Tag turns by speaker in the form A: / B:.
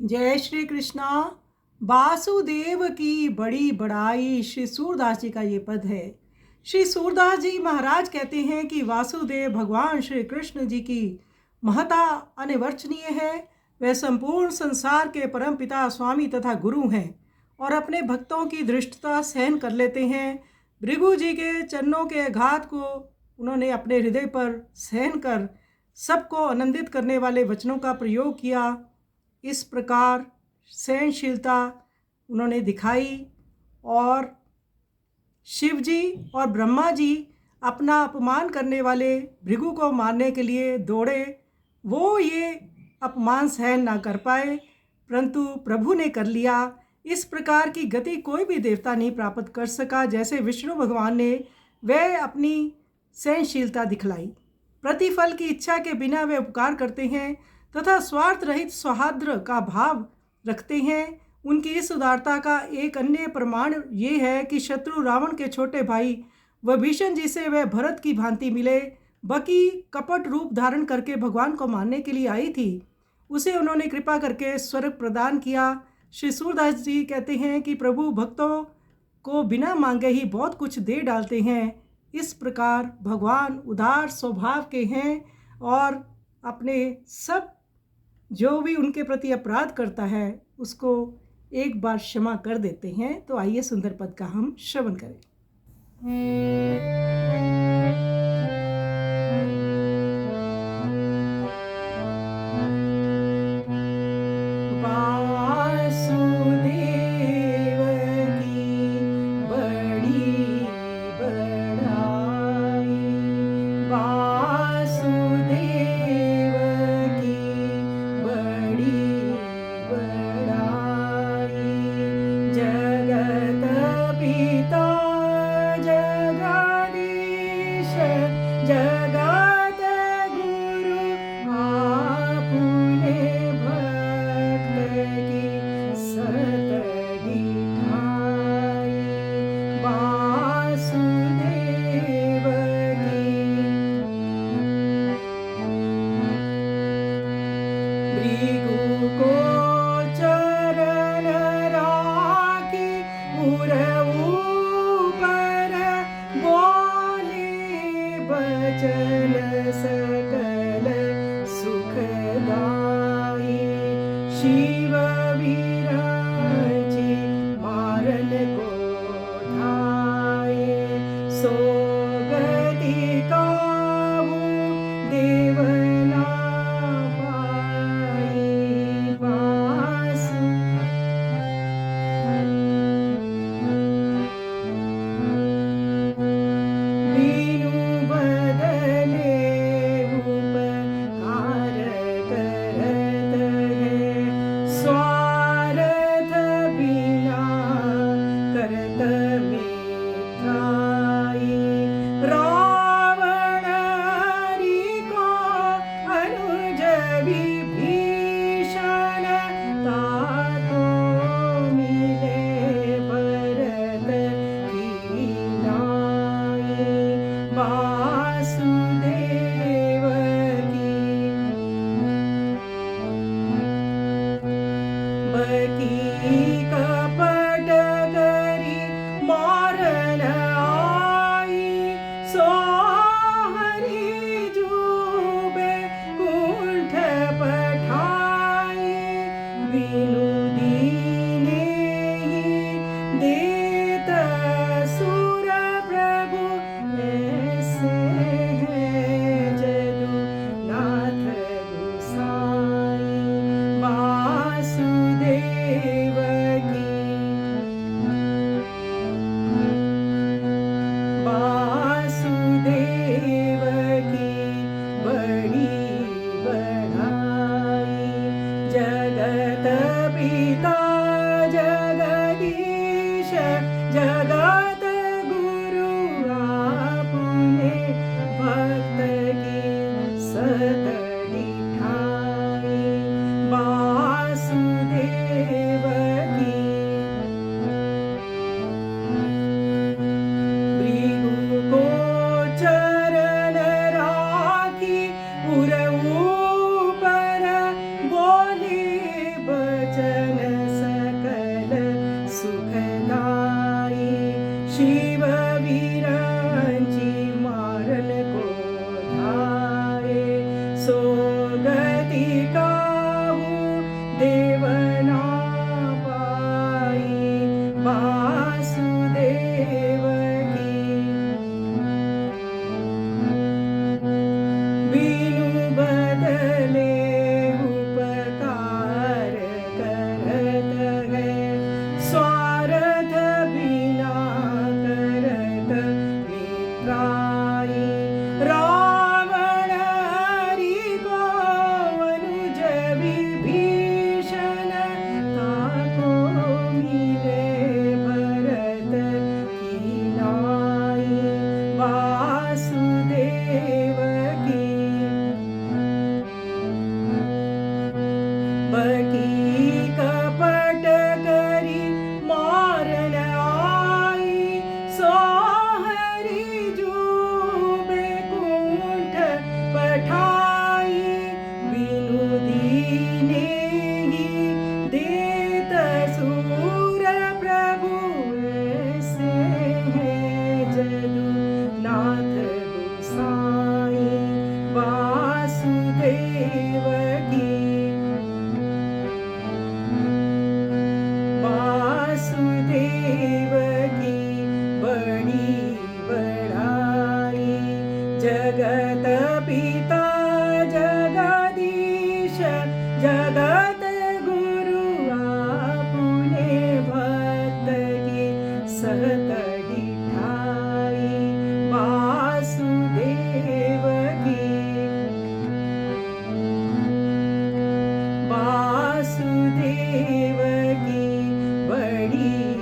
A: जय श्री कृष्णा। वासुदेव की बड़ी बड़ाई, श्री सूरदास जी का ये पद है। श्री सूरदास जी महाराज कहते हैं कि वासुदेव भगवान श्री कृष्ण जी की महत्ता अनिवर्चनीय है। वह संपूर्ण संसार के परम पिता, स्वामी तथा गुरु हैं और अपने भक्तों की धृष्टता सहन कर लेते हैं। भृगु जी के चरणों के आघात को उन्होंने अपने हृदय पर सहन कर सबको आनंदित करने वाले वचनों का प्रयोग किया। इस प्रकार सहनशीलता उन्होंने दिखाई और शिव जी और ब्रह्मा जी अपना अपमान करने वाले भृगु को मारने के लिए दौड़े। वो ये अपमान सहन ना कर पाए, परंतु प्रभु ने कर लिया। इस प्रकार की गति कोई भी देवता नहीं प्राप्त कर सका जैसे विष्णु भगवान ने वह अपनी सहनशीलता दिखलाई। प्रतिफल की इच्छा के बिना वे उपकार करते हैं तथा स्वार्थ रहित सौहार्द का भाव रखते हैं। उनकी इस उदारता का एक अन्य प्रमाण ये है कि शत्रु रावण के छोटे भाई विभीषण जी से वह भरत की भांति मिले। बकी कपट रूप धारण करके भगवान को मारने के लिए आई थी, उसे उन्होंने कृपा करके स्वर्ग प्रदान किया। श्री सूरदास जी कहते हैं कि प्रभु भक्तों को बिना मांगे ही बहुत कुछ दे डालते हैं। इस प्रकार भगवान उदार स्वभाव के हैं और अपने सब जो भी उनके प्रति अपराध करता है उसको एक बार क्षमा कर देते हैं। तो आइए सुंदर पद का हम श्रवण करें। जगत गुरु आपुने भक्त की सतडी ठाई। वासुदेव की भृगु को चरण राखी उरऊ पर बचन सकल सुखदाई। शिव विराजी मारन को ठाए, सोगति काहू देवना पाई। स्वार्थ बिना करत मित्राई। रावण को अनुज विभीषण तातो मिले भरत की नाई। वासुदेव की कपट करी मारन आई। सो हरि जूबे कुंठ पठाई। बिनु दीने देत सुर प्रभु ऐसे हैं जदु नाथ गोसाई। वासुदेव की बड़ी बड़ाई। जगत पिता जगदीश जगत गुरु आपुने भक्त की सतडी ठाई। वासुदेव की भृगु को चरण राखी उरऊ पर बोले बड़ी